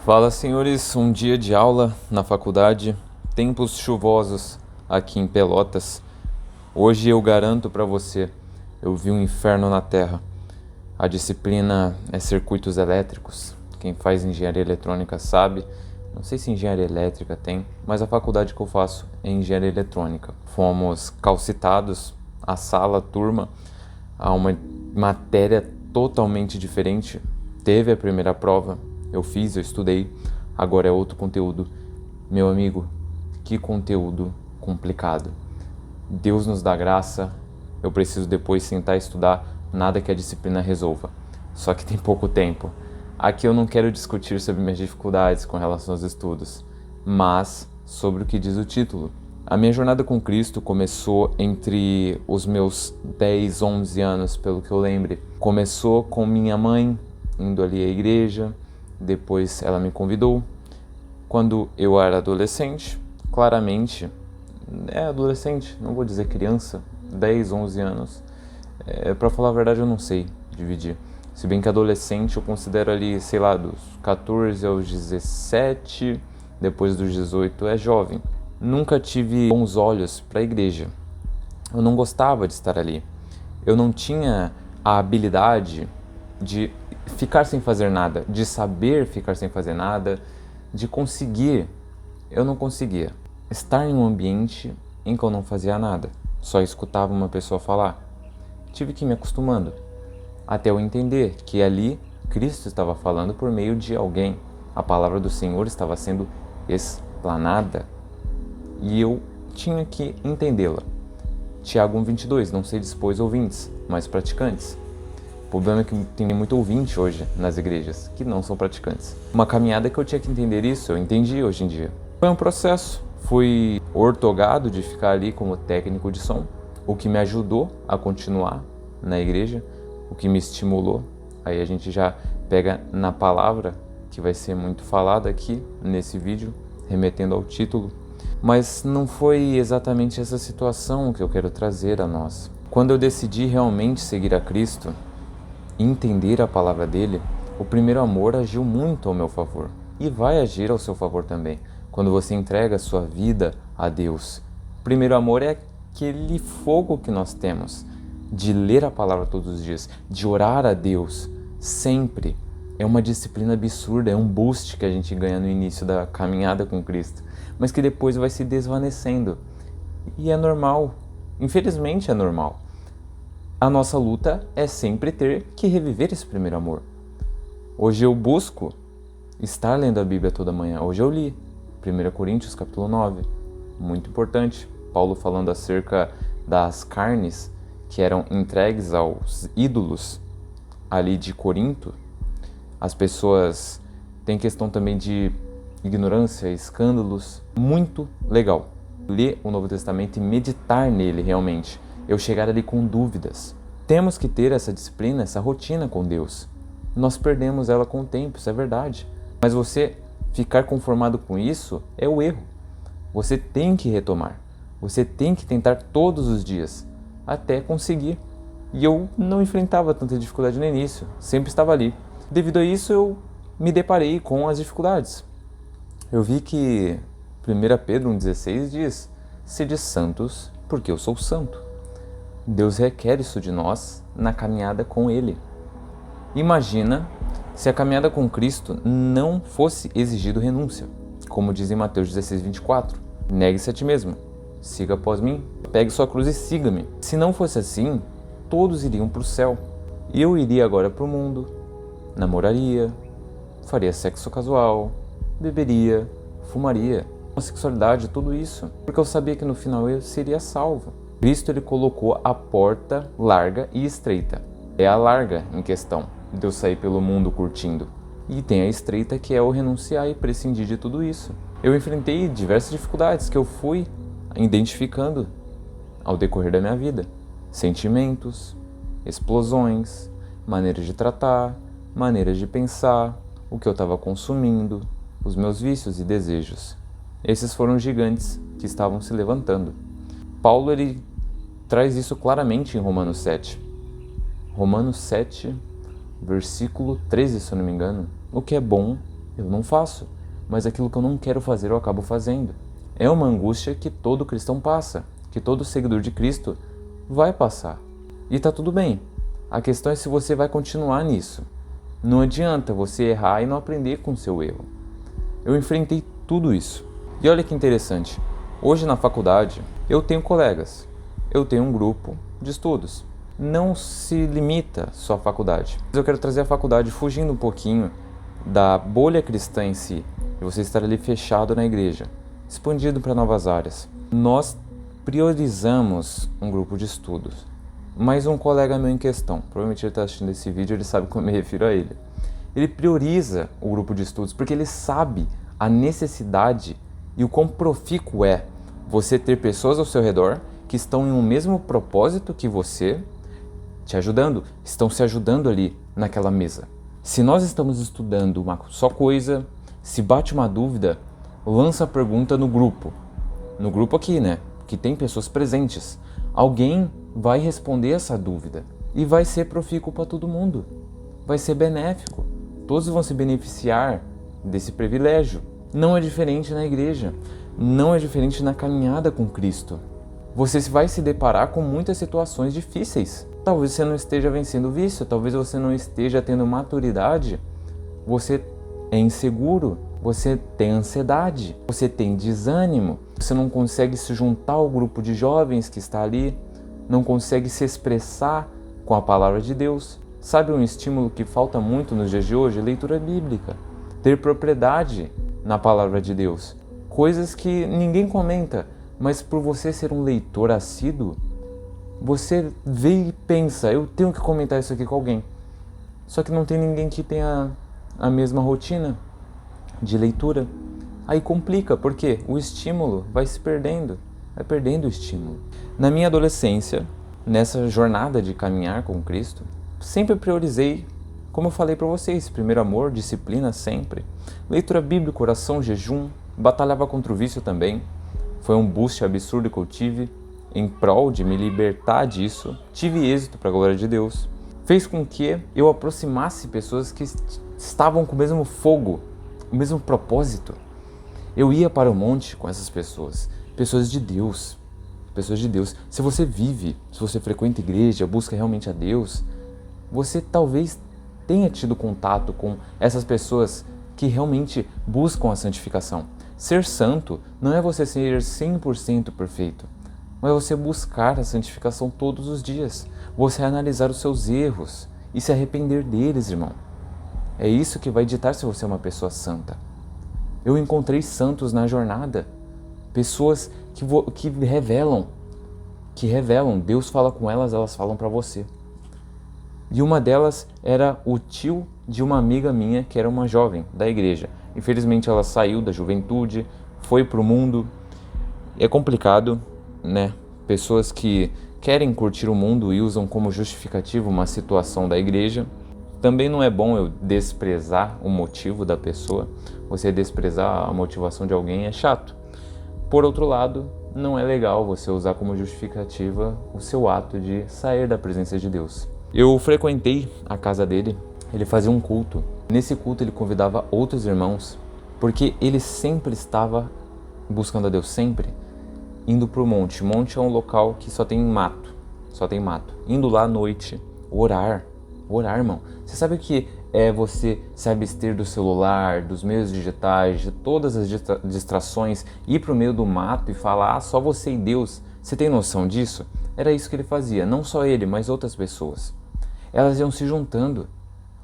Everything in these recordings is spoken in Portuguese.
Fala, senhores, um dia de aula na faculdade, tempos chuvosos aqui em Pelotas. Hoje eu garanto para você, eu vi um inferno na Terra. A disciplina é circuitos elétricos. Quem faz engenharia eletrônica sabe. Não sei se engenharia elétrica tem, mas a faculdade que eu faço é engenharia eletrônica. Fomos calcitados, a sala, a turma, a uma matéria totalmente diferente. Teve a primeira prova. Eu estudei, agora é outro conteúdo. Meu amigo, que conteúdo complicado. Deus nos dá graça, eu preciso depois sentar e estudar, nada que a disciplina resolva. Só que tem pouco tempo. Aqui eu não quero discutir sobre minhas dificuldades com relação aos estudos, mas sobre o que diz o título. A minha jornada com Cristo começou entre os meus 10, 11 anos, pelo que eu lembre. Começou com minha mãe indo ali à igreja. Depois ela me convidou. Quando eu era adolescente, claramente, adolescente, não vou dizer criança, 10, 11 anos. Pra falar a verdade, eu não sei dividir. Se bem que adolescente eu considero ali, sei lá, dos 14 aos 17, depois dos 18 é jovem. Nunca tive bons olhos para a igreja. Eu não gostava de estar ali. Eu não tinha a habilidade de ficar sem fazer nada, de saber ficar sem fazer nada, de conseguir. Eu não conseguia estar em um ambiente em que eu não fazia nada, só escutava uma pessoa falar. Tive que ir me acostumando, até eu entender que ali Cristo estava falando por meio de alguém. A palavra do Senhor estava sendo explanada e eu tinha que entendê-la. Tiago 1,22, não sei dispôs ouvintes, mas praticantes. O problema é que tem muito ouvinte hoje nas igrejas que não são praticantes. Uma caminhada que eu tinha que entender isso, eu entendi hoje em dia. Foi um processo. Fui ortogado de ficar ali como técnico de som, o que me ajudou a continuar na igreja, o que me estimulou. Aí a gente já pega na palavra, que vai ser muito falada aqui nesse vídeo, remetendo ao título. Mas não foi exatamente essa situação que eu quero trazer a nós. Quando eu decidi realmente seguir a Cristo, entender a palavra dele, o primeiro amor agiu muito ao meu favor e vai agir ao seu favor também. Quando você entrega a sua vida a Deus, o primeiro amor é aquele fogo que nós temos de ler a palavra todos os dias, de orar a Deus sempre. É uma disciplina absurda, é um boost que a gente ganha no início da caminhada com Cristo, mas que depois vai se desvanecendo. E é normal, infelizmente é normal. A nossa luta é sempre ter que reviver esse primeiro amor. Hoje eu busco estar lendo a Bíblia toda manhã. Hoje eu li 1 Coríntios capítulo 9, muito importante. Paulo falando acerca das carnes que eram entregues aos ídolos ali de Corinto. As pessoas têm questão também de ignorância, escândalos. Muito legal ler o Novo Testamento e meditar nele realmente. Eu chegar ali com dúvidas. Temos que ter essa disciplina, essa rotina com Deus. Nós perdemos ela com o tempo, isso é verdade. Mas você ficar conformado com isso é o erro. Você tem que retomar. Você tem que tentar todos os dias, até conseguir. E eu não enfrentava tanta dificuldade no início, sempre estava ali. Devido a isso, eu me deparei com as dificuldades. Eu vi que 1 Pedro 1,16 diz: sede santos, porque eu sou santo. Deus requer isso de nós na caminhada com Ele. Imagina se a caminhada com Cristo não fosse exigido renúncia, como diz em Mateus 16,24. Negue-se a ti mesmo, siga após mim, pegue sua cruz e siga-me. Se não fosse assim, todos iriam para o céu. E eu iria agora para o mundo, namoraria, faria sexo casual, beberia, fumaria, homossexualidade, tudo isso, porque eu sabia que no final eu seria salvo. Cristo ele colocou a porta larga e estreita. É a larga em questão, de eu sair pelo mundo curtindo. E tem a estreita que é o renunciar e prescindir de tudo isso. Eu enfrentei diversas dificuldades que eu fui identificando ao decorrer da minha vida. Sentimentos, explosões, maneiras de tratar, maneiras de pensar, o que eu estava consumindo, os meus vícios e desejos. Esses foram os gigantes que estavam se levantando. Paulo ele traz isso claramente em Romanos 7. Romanos 7, versículo 13, se eu não me engano. O que é bom eu não faço, mas aquilo que eu não quero fazer eu acabo fazendo. É uma angústia que todo cristão passa, que todo seguidor de Cristo vai passar. E tá tudo bem. A questão é se você vai continuar nisso. Não adianta você errar e não aprender com o seu erro. Eu enfrentei tudo isso. E olha que interessante. Hoje na faculdade eu tenho colegas. Eu tenho um grupo de estudos. Não se limita só à faculdade. Eu quero trazer a faculdade fugindo um pouquinho da bolha cristã em si. E você estar ali fechado na igreja, expandido para novas áreas. Nós priorizamos um grupo de estudos. Mais um colega meu em questão, provavelmente ele está assistindo esse vídeo, ele sabe como eu me refiro a ele. Ele prioriza o grupo de estudos porque ele sabe a necessidade e o quão profícuo é você ter pessoas ao seu redor que estão em um mesmo propósito que você, te ajudando, estão se ajudando ali naquela mesa. Se nós estamos estudando uma só coisa, se bate uma dúvida, lança a pergunta no grupo. No grupo aqui, né? Que tem pessoas presentes. Alguém vai responder essa dúvida e vai ser profícuo para todo mundo. Vai ser benéfico. Todos vão se beneficiar desse privilégio. Não é diferente na igreja. Não é diferente na caminhada com Cristo. Você vai se deparar com muitas situações difíceis. Talvez você não esteja vencendo o vício, talvez você não esteja tendo maturidade. Você é inseguro, você tem ansiedade, você tem desânimo, você não consegue se juntar ao grupo de jovens que está ali, não consegue se expressar com a palavra de Deus. Sabe um estímulo que falta muito nos dias de hoje? Leitura bíblica. Ter propriedade na palavra de Deus. Coisas que ninguém comenta, mas por você ser um leitor assíduo, você vê e pensa, eu tenho que comentar isso aqui com alguém. Só que não tem ninguém que tenha a mesma rotina de leitura. Aí complica, porque o estímulo vai se perdendo, vai perdendo o estímulo. Na minha adolescência, nessa jornada de caminhar com Cristo, sempre priorizei, como eu falei para vocês, primeiro amor, disciplina sempre, leitura bíblica, oração, jejum, batalhava contra o vício também. Foi um boost absurdo que eu tive em prol de me libertar disso. Tive êxito para a glória de Deus. Fez com que eu aproximasse pessoas que estavam com o mesmo fogo, o mesmo propósito. Eu ia para o monte com essas pessoas, pessoas de Deus. Pessoas de Deus. Se você vive, se você frequenta igreja, busca realmente a Deus, você talvez tenha tido contato com essas pessoas que realmente buscam a santificação. Ser santo não é você ser 100% perfeito, mas você buscar a santificação todos os dias. Você analisar os seus erros e se arrepender deles, irmão. É isso que vai ditar se você é uma pessoa santa. Eu encontrei santos na jornada, pessoas que revelam, Deus fala com elas, elas falam para você. E uma delas era o tio de uma amiga minha, que era uma jovem da igreja. Infelizmente ela saiu da juventude, foi pro mundo. É complicado, né? Pessoas que querem curtir o mundo e usam como justificativo uma situação da igreja. Também não é bom eu desprezar o motivo da pessoa. Você desprezar a motivação de alguém é chato. Por outro lado, não é legal você usar como justificativa o seu ato de sair da presença de Deus. Eu frequentei a casa dele, ele fazia um culto. Nesse culto ele convidava outros irmãos, porque ele sempre estava buscando a Deus, sempre indo para o monte. Monte é um local que só tem mato. Indo lá à noite, orar, irmão. Você sabe o que é você se abster do celular, dos meios digitais, de todas as distrações, ir para o meio do mato e falar só você e Deus? Você tem noção disso? Era isso que ele fazia, não só ele, mas outras pessoas. Elas iam se juntando.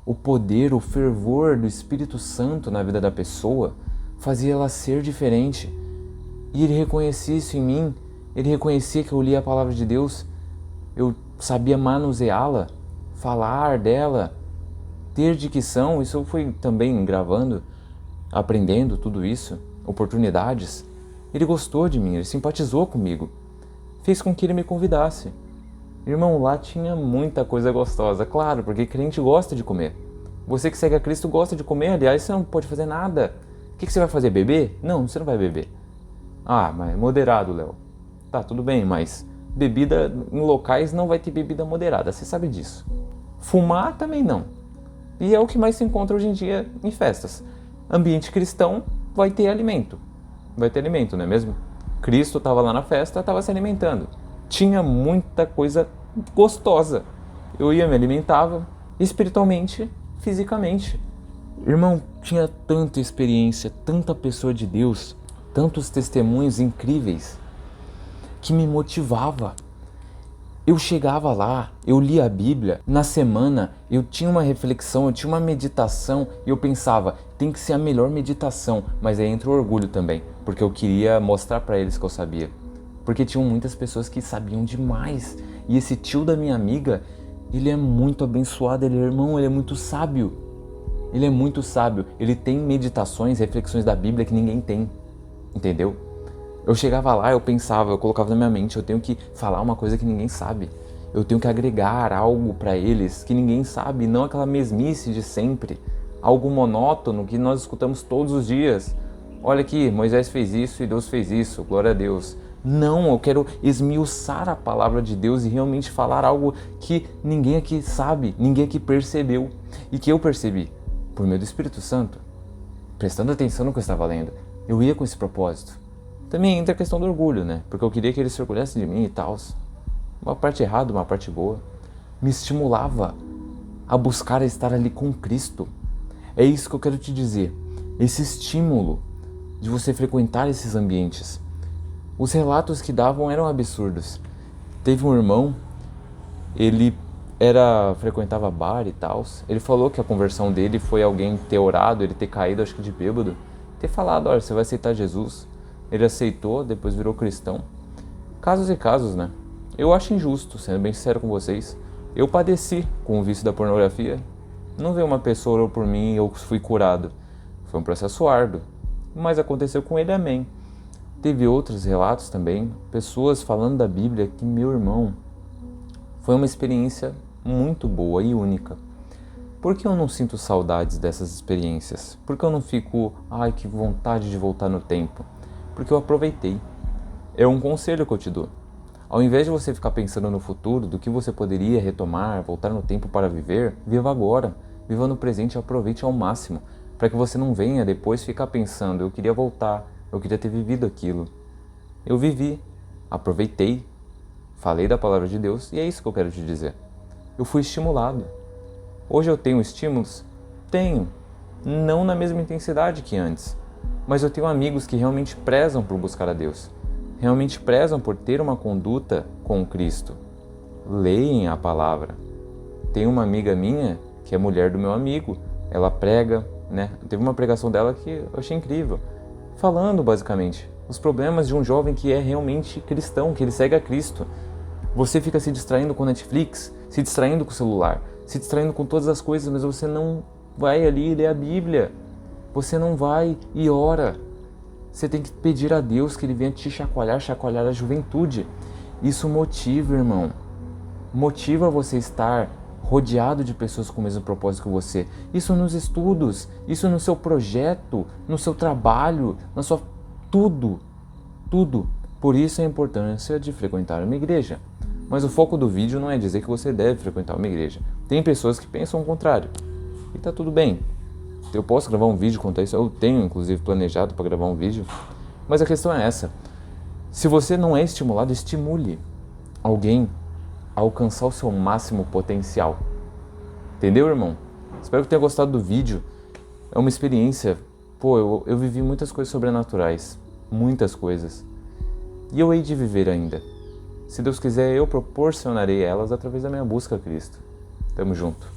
O poder, o fervor do Espírito Santo na vida da pessoa fazia ela ser diferente. E ele reconhecia isso em mim, ele reconhecia que eu lia a palavra de Deus, eu sabia manuseá-la, falar dela, ter dicção. Isso eu fui também gravando, aprendendo tudo isso, oportunidades. Ele gostou de mim, ele simpatizou comigo, fez com que ele me convidasse. Irmão, lá tinha muita coisa gostosa, claro, porque crente gosta de comer. Você que segue a Cristo gosta de comer, aliás, você não pode fazer nada. O que você vai fazer, beber? Não, você não vai beber. Ah, mas moderado, Léo. Tá, tudo bem, mas bebida em locais não vai ter bebida moderada, você sabe disso. Fumar também não. E é o que mais se encontra hoje em dia em festas. Ambiente cristão vai ter alimento. Vai ter alimento, não é mesmo? Cristo estava lá na festa, estava se alimentando. Tinha muita coisa gostosa. Eu ia, me alimentava espiritualmente, fisicamente. Irmão, tinha tanta experiência, tanta pessoa de Deus, tantos testemunhos incríveis que me motivava. Eu chegava lá, eu lia a Bíblia, na semana eu tinha uma reflexão, eu tinha uma meditação e eu pensava, tem que ser a melhor meditação, mas aí entra o orgulho também, porque eu queria mostrar para eles que eu sabia. Porque tinham muitas pessoas que sabiam demais. E esse tio da minha amiga, ele é muito abençoado, ele é irmão, ele é muito sábio. Ele é muito sábio, ele tem meditações, reflexões da Bíblia que ninguém tem, entendeu? Eu chegava lá, eu pensava, eu colocava na minha mente, eu tenho que falar uma coisa que ninguém sabe. Eu tenho que agregar algo para eles que ninguém sabe, não aquela mesmice de sempre. Algo monótono que nós escutamos todos os dias. Olha aqui, Moisés fez isso e Deus fez isso, glória a Deus. Não, eu quero esmiuçar a palavra de Deus e realmente falar algo que ninguém aqui sabe, ninguém aqui percebeu e que eu percebi por meio do Espírito Santo, prestando atenção no que eu estava lendo. Eu ia com esse propósito. Também entra a questão do orgulho, né? Porque eu queria que eles se orgulhassem de mim e tal. Uma parte errada, uma parte boa. Me estimulava a buscar estar ali com Cristo. É isso que eu quero te dizer. Esse estímulo de você frequentar esses ambientes. Os relatos que davam eram absurdos. Teve um irmão, ele frequentava bar e tal. Ele falou que a conversão dele foi alguém ter orado, ele ter caído, acho que de bêbado, ter falado, olha, você vai aceitar Jesus. Ele aceitou, depois virou cristão. Casos e casos, né? Eu acho injusto, sendo bem sincero com vocês. Eu padeci com o vício da pornografia. Não veio uma pessoa orou por mim e eu fui curado. Foi um processo árduo. Mas aconteceu com ele, amém. Teve outros relatos também, pessoas falando da Bíblia que, meu irmão, foi uma experiência muito boa e única. Por que eu não sinto saudades dessas experiências? Por que eu não fico, ai, que vontade de voltar no tempo? Porque eu aproveitei. É um conselho que eu te dou. Ao invés de você ficar pensando no futuro, do que você poderia retomar, voltar no tempo para viver, viva agora. Viva no presente e aproveite ao máximo, para que você não venha depois ficar pensando, eu queria voltar, eu queria ter vivido aquilo. Eu vivi, aproveitei, falei da palavra de Deus e é isso que eu quero te dizer. Eu fui estimulado. Hoje eu tenho estímulos? Tenho. Não na mesma intensidade que antes. Mas eu tenho amigos que realmente prezam por buscar a Deus. Realmente prezam por ter uma conduta com Cristo. Leem a palavra. Tem uma amiga minha, que é mulher do meu amigo. Ela prega, né? Teve uma pregação dela que eu achei incrível. Falando, basicamente, os problemas de um jovem que é realmente cristão, que ele segue a Cristo. Você fica se distraindo com Netflix, se distraindo com o celular, se distraindo com todas as coisas, mas você não vai ali ler a Bíblia. Você não vai e ora. Você tem que pedir a Deus que Ele venha te chacoalhar a juventude. Isso motiva, irmão. Motiva você estar rodeado de pessoas com o mesmo propósito que você. Isso nos estudos, isso no seu projeto, no seu trabalho, na sua... Tudo. Tudo. Por isso a importância de frequentar uma igreja. Mas o foco do vídeo não é dizer que você deve frequentar uma igreja. Tem pessoas que pensam o contrário. E tá tudo bem. Eu posso gravar um vídeo quanto a isso, eu tenho inclusive planejado para gravar um vídeo, mas a questão é essa: se você não é estimulado, estimule alguém a alcançar o seu máximo potencial. Entendeu, irmão? Espero que tenha gostado do vídeo. É uma experiência, eu vivi muitas coisas sobrenaturais, muitas coisas, e eu hei de viver ainda. Se Deus quiser, eu proporcionarei elas através da minha busca a Cristo. Tamo junto.